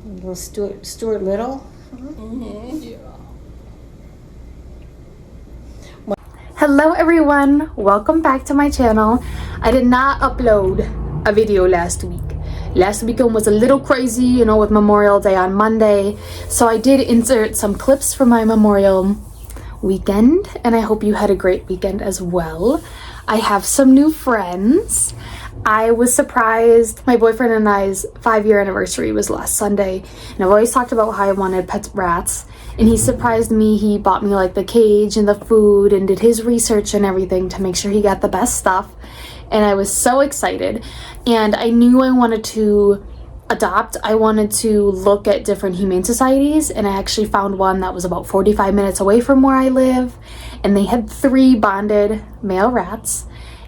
Little Stuart Little. Yeah. Hello everyone, welcome back to my channel. I did not upload a video last week. Last weekend was a little crazy, you know, with Memorial Day on Monday. So I did insert some clips from my Memorial weekend, and I hope you had a great weekend as well. I have some new friends. I was surprised. My boyfriend and I's 5-year anniversary was last Sunday, and I've always talked about how I wanted pet rats, and he surprised me. He bought me like the cage and the food and did his research and everything to make sure he got the best stuff, and I was so excited. And I knew I wanted to adopt. I wanted to look at different humane societies, and I actually found one that was about 45 minutes away from where I live, and they had 3 bonded male rats,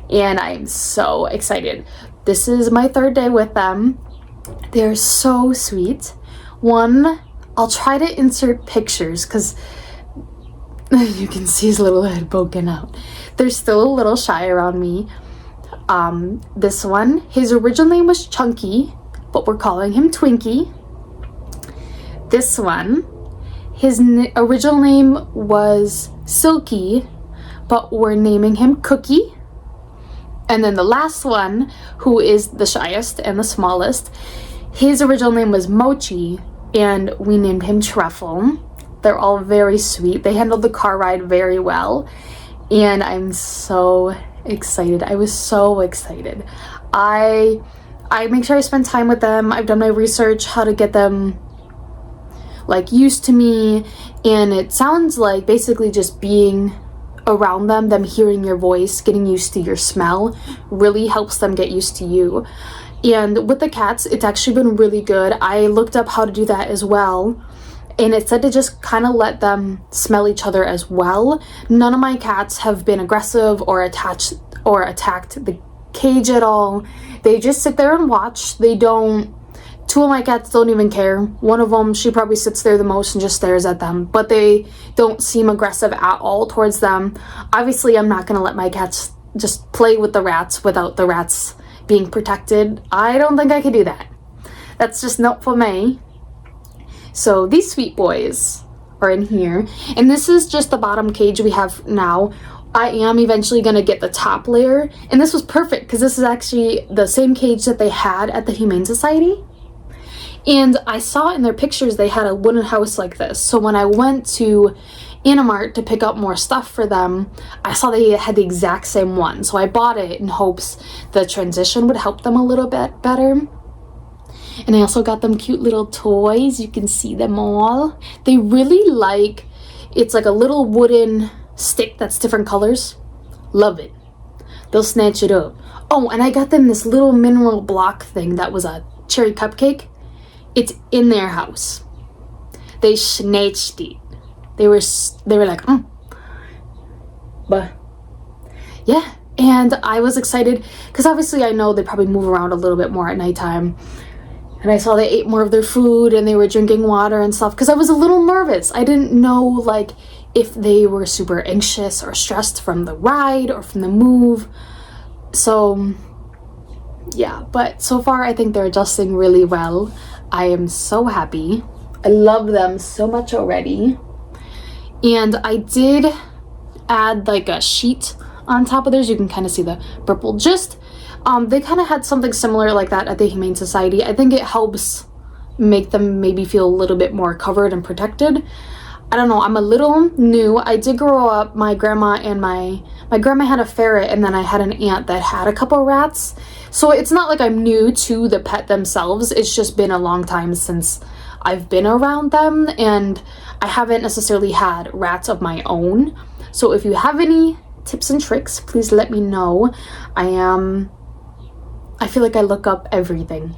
and I'm so excited. This is my 3rd day with them. They're so sweet. One, I'll try to insert pictures because you can see his little head poking out. They're still a little shy around me. This one, his original name was Chunky, but we're calling him Twinkie. This one, his original name was Silky, but we're naming him Cookie. And then the last one, who is the shyest and the smallest, his original name was Mochi, and we named him Truffle. They're all very sweet. They handled the car ride very well, and I'm so excited. I was so excited. I make sure I spend time with them. I've done my research how to get them like used to me, and it sounds like basically just being around them hearing your voice, getting used to your smell really helps them get used to you. And with the cats, it's actually been really good. I looked up how to do that as well, and it said to just kind of let them smell each other as well. None of my cats have been aggressive or attacked the cage at all. They just sit there and watch. They don't. 2 of my cats don't even care. One of them, she probably sits there the most and just stares at them, but they don't seem aggressive at all towards them. Obviously, I'm not gonna let my cats just play with the rats without the rats being protected. I don't think I could do that. That's just not for me. So these sweet boys are in here, and this is just the bottom cage we have now. I am eventually going to get the top layer, and this was perfect because this is actually the same cage that they had at the Humane Society. And I saw in their pictures they had a wooden house like this. So when I went to Animart to pick up more stuff for them, I saw they had the exact same one. So I bought it in hopes the transition would help them a little bit better. And I also got them cute little toys. You can see them all. They really like, it's like a little wooden stick that's different colors. Love it. They'll snatch it up. Oh, and I got them this little mineral block thing that was a cherry cupcake. It's in their house. They snatched it. They were like, But yeah, and I was excited because obviously I know they probably move around a little bit more at nighttime. And I saw they ate more of their food and they were drinking water and stuff because I was a little nervous. I didn't know like if they were super anxious or stressed from the ride or from the move. So yeah, but so far I think they're adjusting really well. I am so happy. I love them so much already. And I did add like a sheet on top of theirs. You can kind of see the purple. Just they kind of had something similar like that at the Humane Society. I think it helps make them maybe feel a little bit more covered and protected. I don't know, I'm a little new. I did grow up, my grandma and my grandma had a ferret, and then I had an aunt that had a couple rats. So it's not like I'm new to the pet themselves. It's just been a long time since I've been around them, and I haven't necessarily had rats of my own. So if you have any tips and tricks, please let me know. I feel like I look up everything.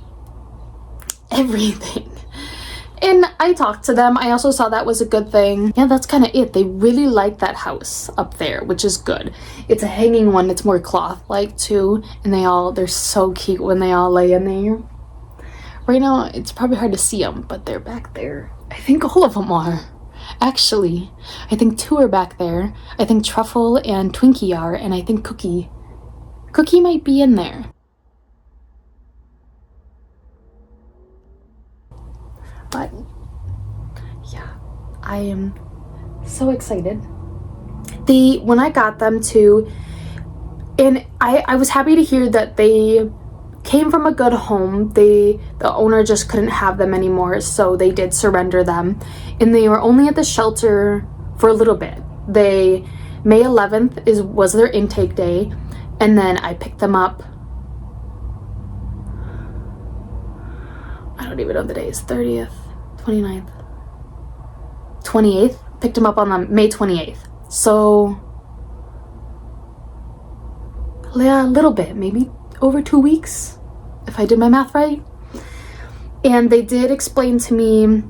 And I talked to them. I also saw that was a good thing. Yeah, that's kind of it. They really like that house up there, which is good. It's a hanging one. It's more cloth-like too. And they're so cute when they all lay in there. Right now, it's probably hard to see them, but they're back there. I think all of them are. Actually, I think 2 are back there. I think Truffle and Twinkie are, and I think Cookie might be in there. But yeah, I am so excited. When I got them too, and I was happy to hear that they came from a good home. The owner just couldn't have them anymore, so they did surrender them, and they were only at the shelter for a little bit. May 11th was their intake day, and then I picked them up. I don't even know the days. 30th, 29th, 28th. Picked them up on May 28th. So yeah, a little bit, maybe over 2 weeks, if I did my math right. And they did explain to me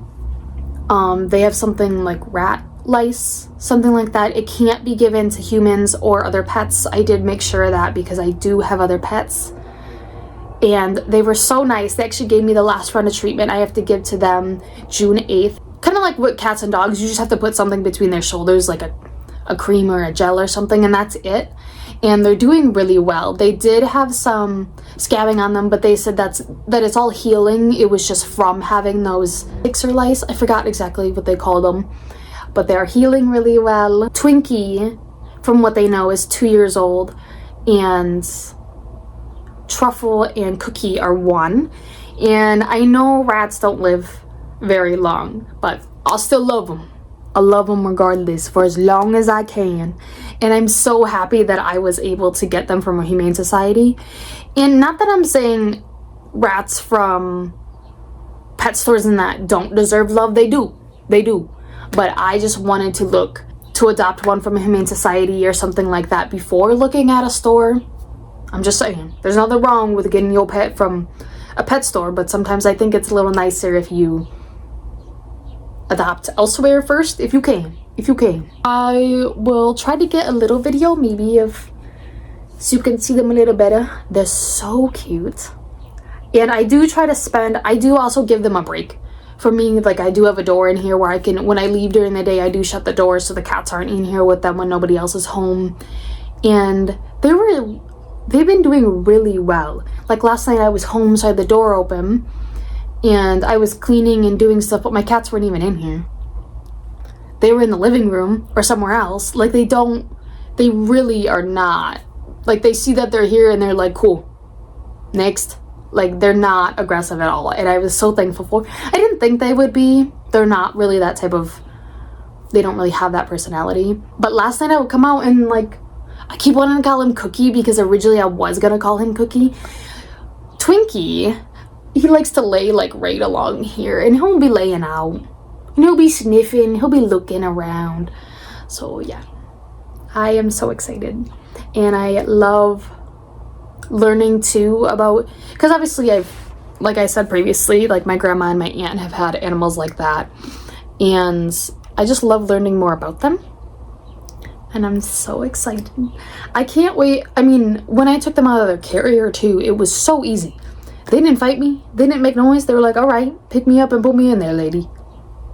they have something like rat lice, something like that. It can't be given to humans or other pets. I did make sure of that because I do have other pets. And they were so nice. They actually gave me the last round of treatment I have to give to them June 8th. Kind of like with cats and dogs, you just have to put something between their shoulders, like a cream or a gel or something, and that's it. And they're doing really well. They did have some scabbing on them, but they said that it's all healing. It was just from having those ticks or lice. I forgot exactly what they called them, but they're healing really well. Twinkie, from what they know, is 2 years old, and Truffle and Cookie are 1. And I know rats don't live very long, but I'll still love them. I love them regardless for as long as I can. And I'm so happy that I was able to get them from a humane society. And not that I'm saying rats from pet stores and that don't deserve love. They do. But I just wanted to adopt one from a humane society or something like that before looking at a store. I'm just saying, there's nothing wrong with getting your pet from a pet store, but sometimes I think it's a little nicer if you adopt elsewhere first, if you can. I will try to get a little video maybe so you can see them a little better. They're so cute. And I do also give them a break. For me, like, I do have a door in here where I can, when I leave during the day, I do shut the door so the cats aren't in here with them when nobody else is home. And they've been doing really well. Like last night I was home, so I had the door open and I was cleaning and doing stuff, but my cats weren't even in here. They were in the living room or somewhere else. Like, they really are not. Like, they see that they're here and they're like, cool, next. Like, they're not aggressive at all. And I was so thankful for. I didn't think they would be. They're not really that type of, they don't really have that personality. But last night I would come out and, like, I keep wanting to call him Cookie because originally I was gonna call him Cookie. Twinkie, he likes to lay like right along here and he'll be laying out and he'll be sniffing, he'll be looking around. So yeah, I am so excited. And I love learning too about, because obviously like I said previously, like my grandma and my aunt have had animals like that, and I just love learning more about them. And I'm so excited. I can't wait. I mean, when I took them out of their carrier too, it was so easy. They didn't fight me. They didn't make noise. They were like, all right, pick me up and put me in there, lady.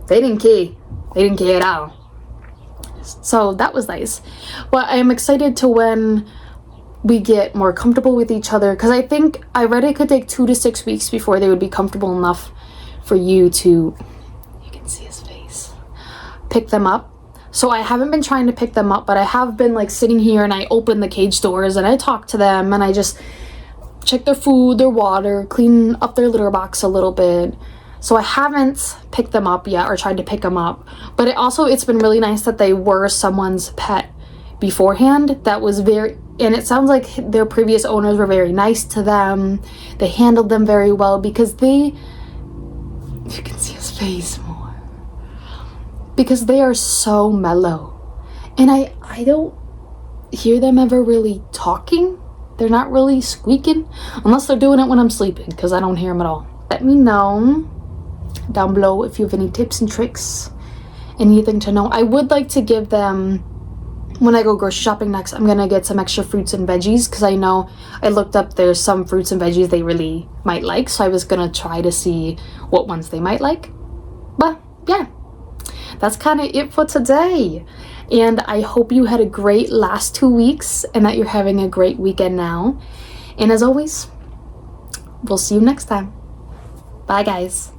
They didn't care. They didn't care at all. So that was nice. Well, I am excited to when we get more comfortable with each other, because I read it could take 2 to 6 weeks before they would be comfortable enough for you can see his face, pick them up. So I haven't been trying to pick them up, but I have been like sitting here and I open the cage doors and I talk to them and I just check their food, their water, clean up their litter box a little bit. So I haven't picked them up yet or tried to pick them up. But it's been really nice that they were someone's pet beforehand. And it sounds like their previous owners were very nice to them. They handled them very well because you can see his face more. Because they are so mellow. And I don't hear them ever really talking. They're not really squeaking. Unless they're doing it when I'm sleeping, because I don't hear them at all. Let me know down below if you have any tips and tricks. Anything to know. I would like to give them, when I go grocery shopping next, I'm going to get some extra fruits and veggies. Because I know I looked up, there's some fruits and veggies they really might like. So I was going to try to see what ones they might like. But yeah. That's kind of it for today. And I hope you had a great last 2 weeks and that you're having a great weekend now. And as always, we'll see you next time. Bye, guys.